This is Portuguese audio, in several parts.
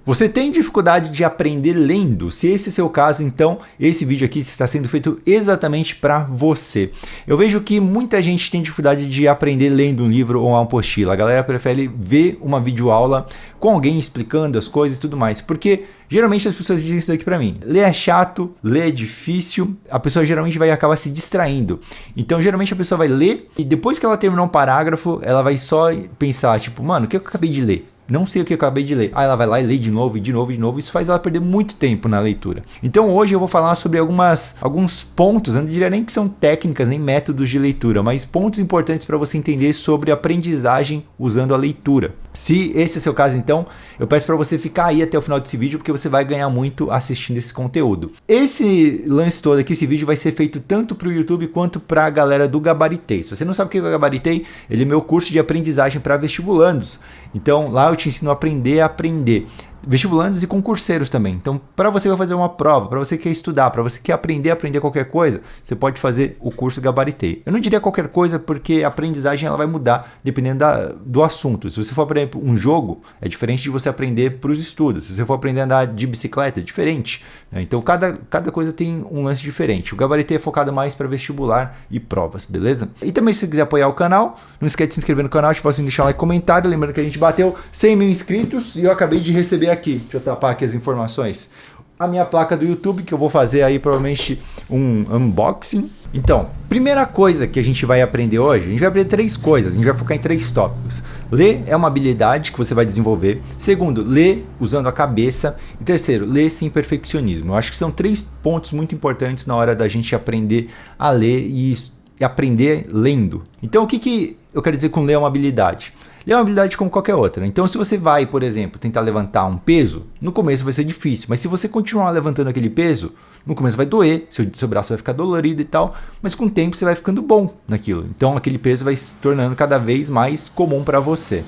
Você tem dificuldade de aprender lendo? Se esse é o seu caso, então esse vídeo aqui está sendo feito exatamente para você. Eu vejo que muita gente tem dificuldade de aprender lendo um livro ou uma apostila. A galera prefere ver uma videoaula com alguém explicando as coisas e tudo mais, porque geralmente as pessoas dizem isso daqui para mim. Ler é chato, ler é difícil, a pessoa geralmente vai acabar se distraindo. Então geralmente a pessoa vai ler e depois que ela terminar um parágrafo, ela vai só pensar, tipo, mano, o que eu acabei de ler? Não sei o que eu acabei de ler. Aí ela vai lá e lê de novo, e de novo, e de novo. Isso faz ela perder muito tempo na leitura. Então hoje eu vou falar sobre alguns pontos, eu não diria nem que são técnicas, nem métodos de leitura, mas pontos importantes para você entender sobre aprendizagem usando a leitura. Se esse é o seu caso, então, eu peço para você ficar aí até o final desse vídeo, porque você vai ganhar muito assistindo esse conteúdo. Esse lance todo aqui, esse vídeo vai ser feito tanto para o YouTube quanto para a galera do Gabaritei. Se você não sabe o que é o Gabaritei, ele é meu curso de aprendizagem para vestibulandos. Então lá eu te ensino a aprender. Vestibulandos e concurseiros também. Então, para você que vai fazer uma prova, para você que quer estudar, para você que quer aprender qualquer coisa, você pode fazer o curso Gabaritei. Eu não diria qualquer coisa porque a aprendizagem ela vai mudar dependendo do assunto. Se você for aprender um jogo, é diferente de você aprender para os estudos. Se você for aprender a andar de bicicleta, é diferente. Né? Então, cada coisa tem um lance diferente. O Gabaritei é focado mais para vestibular e provas, beleza? E também se você quiser apoiar o canal, não esquece de se inscrever no canal, ativa o sininho, deixar um like e comentário. Lembrando que a gente bateu 100 mil inscritos e eu acabei de receber aqui, deixa eu tapar aqui as informações, a minha placa do YouTube, que eu vou fazer aí provavelmente um unboxing. Então, primeira coisa que a gente vai aprender hoje, a gente vai aprender 3 coisas, a gente vai focar em 3 tópicos. Ler é uma habilidade que você vai desenvolver. Segundo, ler usando a cabeça. E terceiro, ler sem perfeccionismo. Eu acho que são 3 pontos muito importantes na hora da gente aprender a ler e aprender lendo. Então, o que eu quero dizer com ler é uma habilidade? Ler é uma habilidade como qualquer outra. Então, se você vai, por exemplo, tentar levantar um peso, no começo vai ser difícil. Mas se você continuar levantando aquele peso, no começo vai doer, seu braço vai ficar dolorido e tal. Mas com o tempo você vai ficando bom naquilo. Então, aquele peso vai se tornando cada vez mais comum para você.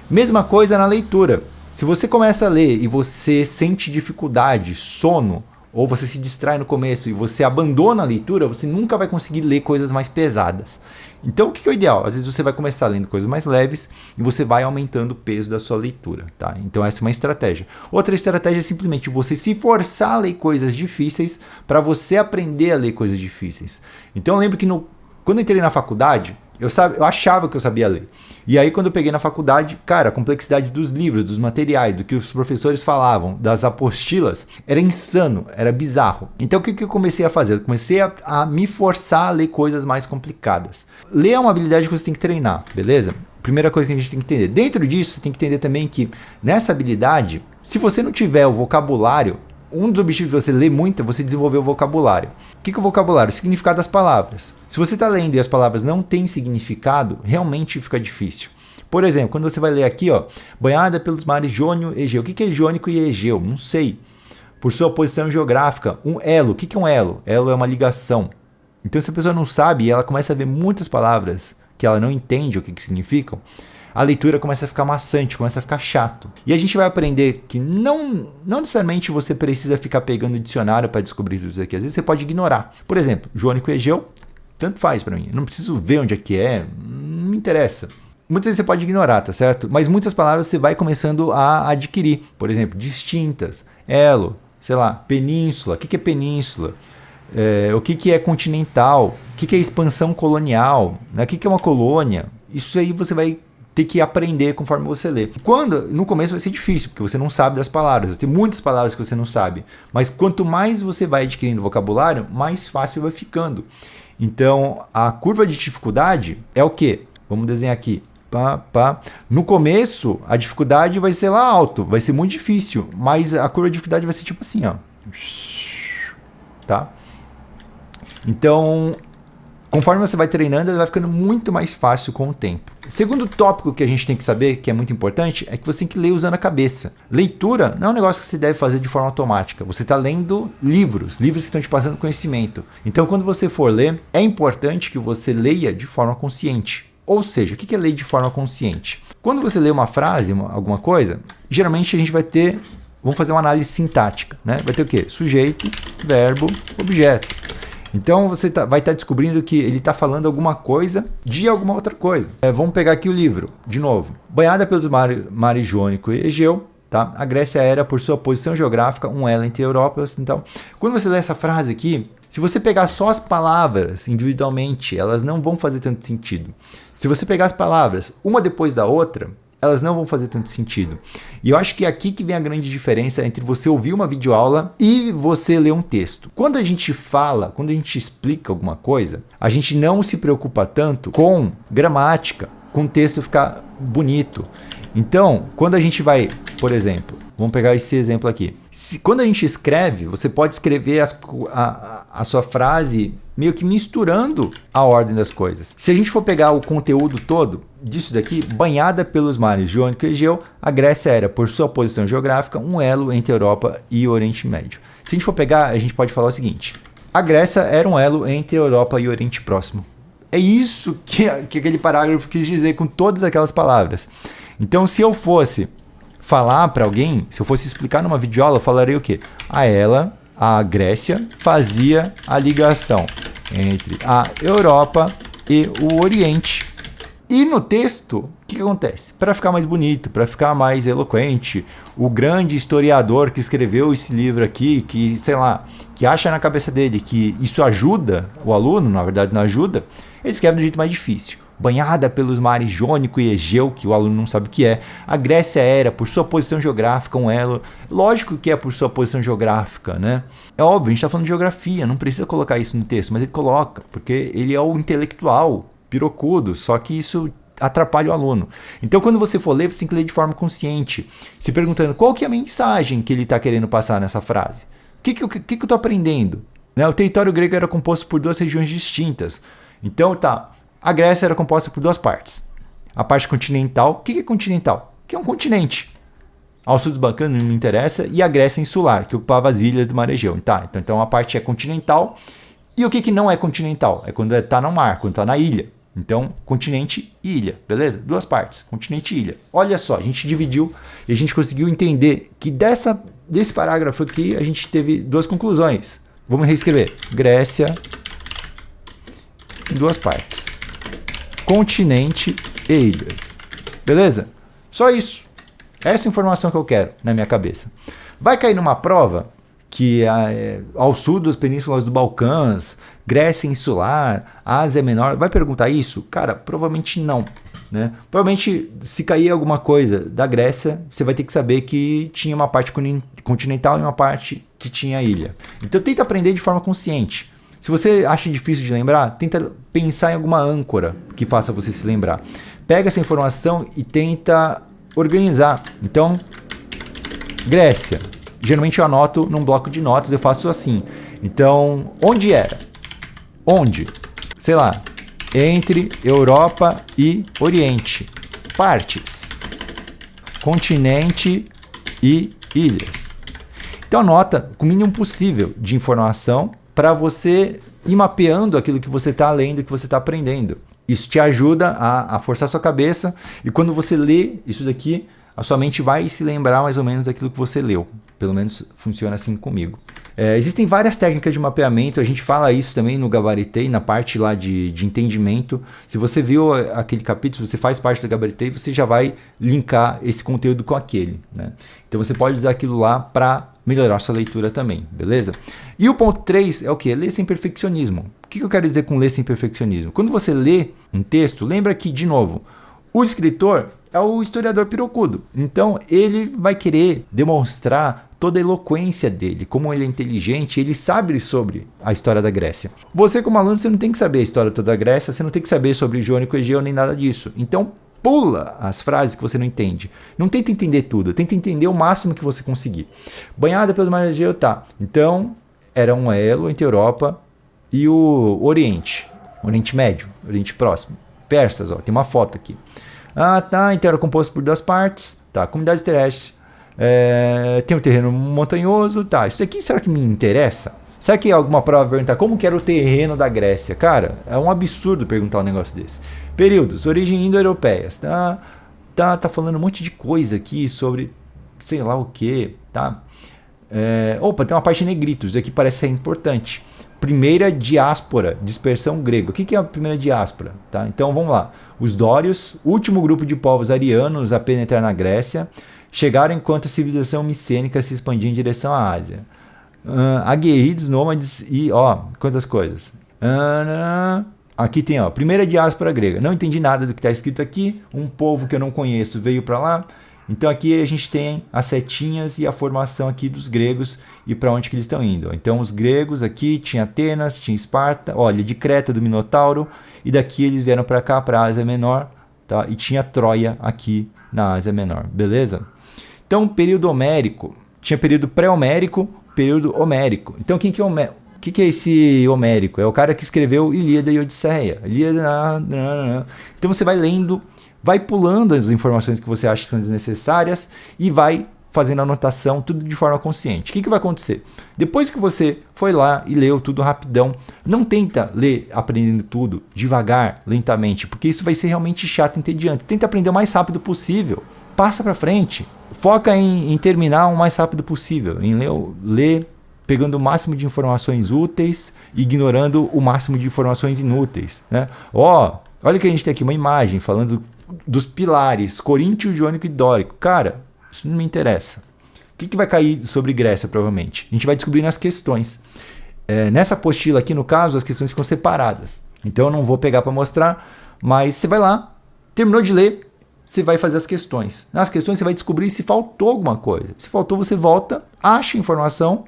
Mesma coisa na leitura. Se você começa a ler e você sente dificuldade, sono, ou você se distrai no começo e você abandona a leitura, você nunca vai conseguir ler coisas mais pesadas. Então, o que é o ideal? Às vezes você vai começar lendo coisas mais leves e você vai aumentando o peso da sua leitura, tá? Então, essa é uma estratégia. Outra estratégia é simplesmente você se forçar a ler coisas difíceis para você aprender a ler coisas difíceis. Então, eu lembro que quando eu entrei na faculdade, eu achava que eu sabia ler. E aí, quando eu peguei na faculdade, cara, a complexidade dos livros, dos materiais, do que os professores falavam, das apostilas, era insano, era bizarro. Então, o que eu comecei a fazer? Eu comecei a me forçar a ler coisas mais complicadas. Ler é uma habilidade que você tem que treinar, beleza? Primeira coisa que a gente tem que entender. Dentro disso, você tem que entender também que nessa habilidade, se você não tiver o vocabulário, um dos objetivos de você ler muito é você desenvolver o vocabulário. O que é o vocabulário? O significado das palavras. Se você está lendo e as palavras não têm significado, realmente fica difícil. Por exemplo, quando você vai ler aqui, ó, banhada pelos mares Jônio e Egeu. O que é Jônico e Egeu? Não sei. Por sua posição geográfica. Um elo. O que é um elo? Elo é uma ligação. Então, se a pessoa não sabe e ela começa a ver muitas palavras que ela não entende o que significam, a leitura começa a ficar maçante, começa a ficar chato. E a gente vai aprender que não necessariamente você precisa ficar pegando o dicionário para descobrir tudo isso aqui. Às vezes você pode ignorar. Por exemplo, Jônico e Egeu, tanto faz para mim. Eu não preciso ver onde é que é, não me interessa. Muitas vezes você pode ignorar, tá certo? Mas muitas palavras você vai começando a adquirir. Por exemplo, distintas, elo, sei lá, península. O que é península? O que é continental? O que é expansão colonial? O que é uma colônia? Isso aí você vai ter que aprender conforme você lê. No começo vai ser difícil, porque você não sabe das palavras. Tem muitas palavras que você não sabe. Mas quanto mais você vai adquirindo vocabulário, mais fácil vai ficando. Então, a curva de dificuldade é o quê? Vamos desenhar aqui. No começo, a dificuldade vai ser lá alto. Vai ser muito difícil. Mas a curva de dificuldade vai ser tipo assim, ó. Tá? Então, conforme você vai treinando, ele vai ficando muito mais fácil com o tempo. Segundo tópico que a gente tem que saber, que é muito importante, é que você tem que ler usando a cabeça. Leitura não é um negócio que você deve fazer de forma automática. Você está lendo livros que estão te passando conhecimento. Então, quando você for ler, é importante que você leia de forma consciente. Ou seja, o que é ler de forma consciente? Quando você lê uma frase, alguma coisa, geralmente a gente vai ter, vamos fazer uma análise sintática, né? Vai ter o quê? Sujeito, verbo, objeto. Então você vai estar descobrindo que ele está falando alguma coisa de alguma outra coisa. Vamos pegar aqui o livro, de novo. Banhada pelos mares Jônico e Egeu, tá? A Grécia era, por sua posição geográfica, um elo entre a Europa e o Ocidental. Quando você lê essa frase aqui, se você pegar só as palavras individualmente, elas não vão fazer tanto sentido. Se você pegar as palavras uma depois da outra, elas não vão fazer tanto sentido. E eu acho que é aqui que vem a grande diferença entre você ouvir uma videoaula e você ler um texto. Quando a gente fala, quando a gente explica alguma coisa, a gente não se preocupa tanto com gramática, com o texto ficar bonito. Então, quando a gente vai, por exemplo, vamos pegar esse exemplo aqui. Quando a gente escreve, você pode escrever a sua frase meio que misturando a ordem das coisas. Se a gente for pegar o conteúdo todo disso daqui, banhada pelos mares Jônico e Egeu, a Grécia era, por sua posição geográfica, um elo entre a Europa e o Oriente Médio. Se a gente for pegar, a gente pode falar o seguinte: a Grécia era um elo entre a Europa e o Oriente Próximo. É isso que aquele parágrafo quis dizer com todas aquelas palavras. Então, se eu fosse falar para alguém, se eu fosse explicar numa videoaula, eu falaria o quê? A Grécia fazia a ligação entre a Europa e o Oriente. E no texto, o que acontece? Para ficar mais bonito, para ficar mais eloquente, o grande historiador que escreveu esse livro aqui, que, sei lá, que acha na cabeça dele que isso ajuda o aluno, na verdade não ajuda, ele escreve do jeito mais difícil. Banhada pelos mares Jônico e Egeu, que o aluno não sabe o que é, a Grécia era, por sua posição geográfica, um elo. Lógico que é por sua posição geográfica, né? É óbvio, a gente está falando de geografia, não precisa colocar isso no texto, mas ele coloca, porque ele é o intelectual, pirocudo, só que isso atrapalha o aluno. Então, quando você for ler, você tem que ler de forma consciente, se perguntando qual que é a mensagem que ele está querendo passar nessa frase. O que eu estou aprendendo? Né? O território grego era composto por duas regiões distintas. Então, tá... A Grécia era composta por duas partes. A parte continental. O que é continental? Que é um continente. Ao sul dos Balcãs não me interessa. E a Grécia insular, que ocupava as ilhas do Mar Egeu. Tá, então a parte é continental. E o que não é continental? É quando está no mar, quando está na ilha. Então, continente e ilha, beleza? Duas partes, continente e ilha. Olha só, a gente dividiu e a gente conseguiu entender que desse parágrafo aqui a gente teve duas conclusões. Vamos reescrever. Grécia em duas partes. Continente e ilhas. Beleza? Só isso. Essa informação que eu quero na minha cabeça. Vai cair numa prova que ao sul das penínsulas do Balcãs, Grécia insular, Ásia Menor, vai perguntar isso? Cara, provavelmente não. Né? Provavelmente, se cair alguma coisa da Grécia, você vai ter que saber que tinha uma parte continental e uma parte que tinha ilha. Então tenta aprender de forma consciente. Se você acha difícil de lembrar, tenta pensar em alguma âncora que faça você se lembrar. Pega essa informação e tenta organizar. Então, Grécia. Geralmente eu anoto num bloco de notas, eu faço assim. Então, onde era? Onde? Sei lá, entre Europa e Oriente. Partes. Continente e ilhas. Então anota o mínimo possível de informação para você ir mapeando aquilo que você está lendo, que você está aprendendo. Isso te ajuda a forçar a sua cabeça e quando você lê isso daqui, a sua mente vai se lembrar mais ou menos daquilo que você leu. Pelo menos funciona assim comigo. Existem várias técnicas de mapeamento, a gente fala isso também no Gabaritei, na parte lá de entendimento. Se você viu aquele capítulo, você faz parte do Gabaritei, você já vai linkar esse conteúdo com aquele. Né? Então você pode usar aquilo lá para melhorar sua leitura também, beleza? E o ponto 3 é o quê? Ler sem perfeccionismo. O que eu quero dizer com ler sem perfeccionismo? Quando você lê um texto, lembra que, de novo, o escritor é o historiador pirocudo. Então, ele vai querer demonstrar toda a eloquência dele, como ele é inteligente, ele sabe sobre a história da Grécia. Você, como aluno, você não tem que saber a história toda da Grécia, você não tem que saber sobre Jônico e Egeu nem nada disso. Então, pula as frases que você não entende. Não tenta entender tudo, tenta entender o máximo que você conseguir. Banhada pelo Mar Egeu, tá. Então, era um elo entre a Europa e o Oriente. Oriente Médio, Oriente Próximo. Persas, ó, tem uma foto aqui. Ah, tá, então era composto por duas partes. Tá, comunidade terrestre. Tem um terreno montanhoso. Tá, isso aqui será que me interessa? Será que alguma prova perguntar como que era o terreno da Grécia? Cara, é um absurdo perguntar um negócio desse. Períodos, origem indo-europeias. Tá falando um monte de coisa aqui sobre sei lá o que, tá? Opa, tem uma parte de negritos, isso aqui parece ser importante. Primeira diáspora, dispersão grega. O que é a primeira diáspora? Tá? Então vamos lá. Os dórios, último grupo de povos arianos a penetrar na Grécia, chegaram enquanto a civilização micênica se expandia em direção à Ásia. Aguerridos, nômades e, ó, quantas coisas. Aqui tem, ó, primeira diáspora grega. Não entendi nada do que está escrito aqui. Um povo que eu não conheço veio para lá. Então aqui a gente tem as setinhas e a formação aqui dos gregos e para onde que eles estão indo. Então os gregos aqui, tinha Atenas, tinha Esparta, olha, de Creta, do Minotauro, e daqui eles vieram para cá, para a Ásia Menor, tá? E tinha Troia aqui na Ásia Menor, beleza? Então período homérico, tinha período pré-homérico, período homérico. Então quem que é Homérico? O que é esse Homérico? É o cara que escreveu Ilíada e Odisseia. Então você vai lendo, vai pulando as informações que você acha que são desnecessárias e vai fazendo anotação, tudo de forma consciente. O que vai acontecer? Depois que você foi lá e leu tudo rapidão, não tenta ler aprendendo tudo devagar, lentamente, porque isso vai ser realmente chato e entediante. Tenta aprender o mais rápido possível. Passa para frente. Foca em terminar o mais rápido possível, em ler pegando o máximo de informações úteis, ignorando o máximo de informações inúteis, né? Olha que a gente tem aqui uma imagem falando dos pilares, coríntio, jônico e dórico. Cara, isso não me interessa. O que vai cair sobre Grécia, provavelmente? A gente vai descobrir nas questões. Nessa apostila aqui, no caso, as questões ficam separadas. Então eu não vou pegar para mostrar, mas você vai lá, terminou de ler, você vai fazer as questões. Nas questões você vai descobrir se faltou alguma coisa. Se faltou, você volta, acha a informação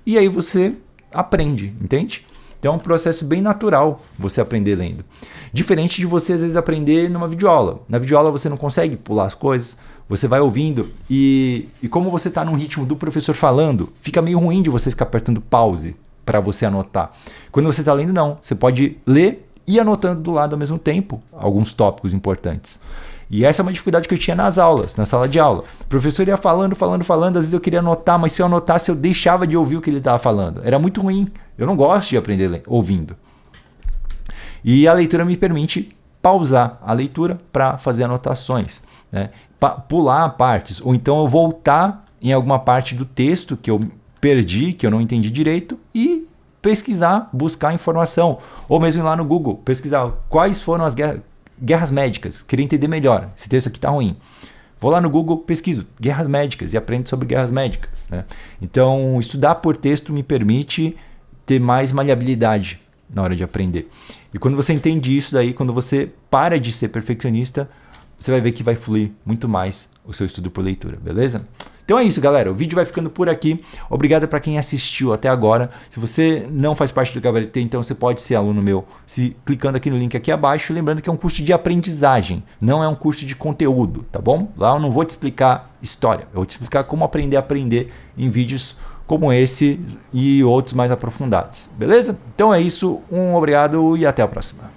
e aí você aprende, entende? Então é um processo bem natural você aprender lendo. Diferente de você, às vezes, aprender numa videoaula. Na videoaula você não consegue pular as coisas, você vai ouvindo e como você está num ritmo do professor falando, fica meio ruim de você ficar apertando pause para você anotar. Quando você está lendo, não. Você pode ler e anotando do lado ao mesmo tempo alguns tópicos importantes. E essa é uma dificuldade que eu tinha nas aulas, na sala de aula. O professor ia falando, às vezes eu queria anotar, mas se eu anotasse eu deixava de ouvir o que ele estava falando. Era muito ruim. Eu não gosto de aprender ouvindo. E a leitura me permite pausar a leitura para fazer anotações, né? Pular partes, ou então eu voltar em alguma parte do texto que eu perdi, que eu não entendi direito, e pesquisar, buscar informação. Ou mesmo ir lá no Google, pesquisar quais foram as guerras médicas, queria entender melhor, esse texto aqui está ruim. Vou lá no Google, pesquiso guerras médicas e aprendo sobre guerras médicas, né? Então, estudar por texto me permite ter mais maleabilidade na hora de aprender. E quando você entende isso daí, quando você para de ser perfeccionista, você vai ver que vai fluir muito mais o seu estudo por leitura, beleza? Então é isso, galera. O vídeo vai ficando por aqui. Obrigado para quem assistiu até agora. Se você não faz parte do Gabaritê, então você pode ser aluno meu clicando aqui no link aqui abaixo. Lembrando que é um curso de aprendizagem, não é um curso de conteúdo, tá bom? Lá eu não vou te explicar história. Eu vou te explicar como aprender a aprender em vídeos como esse e outros mais aprofundados, beleza? Então é isso. Um obrigado e até a próxima.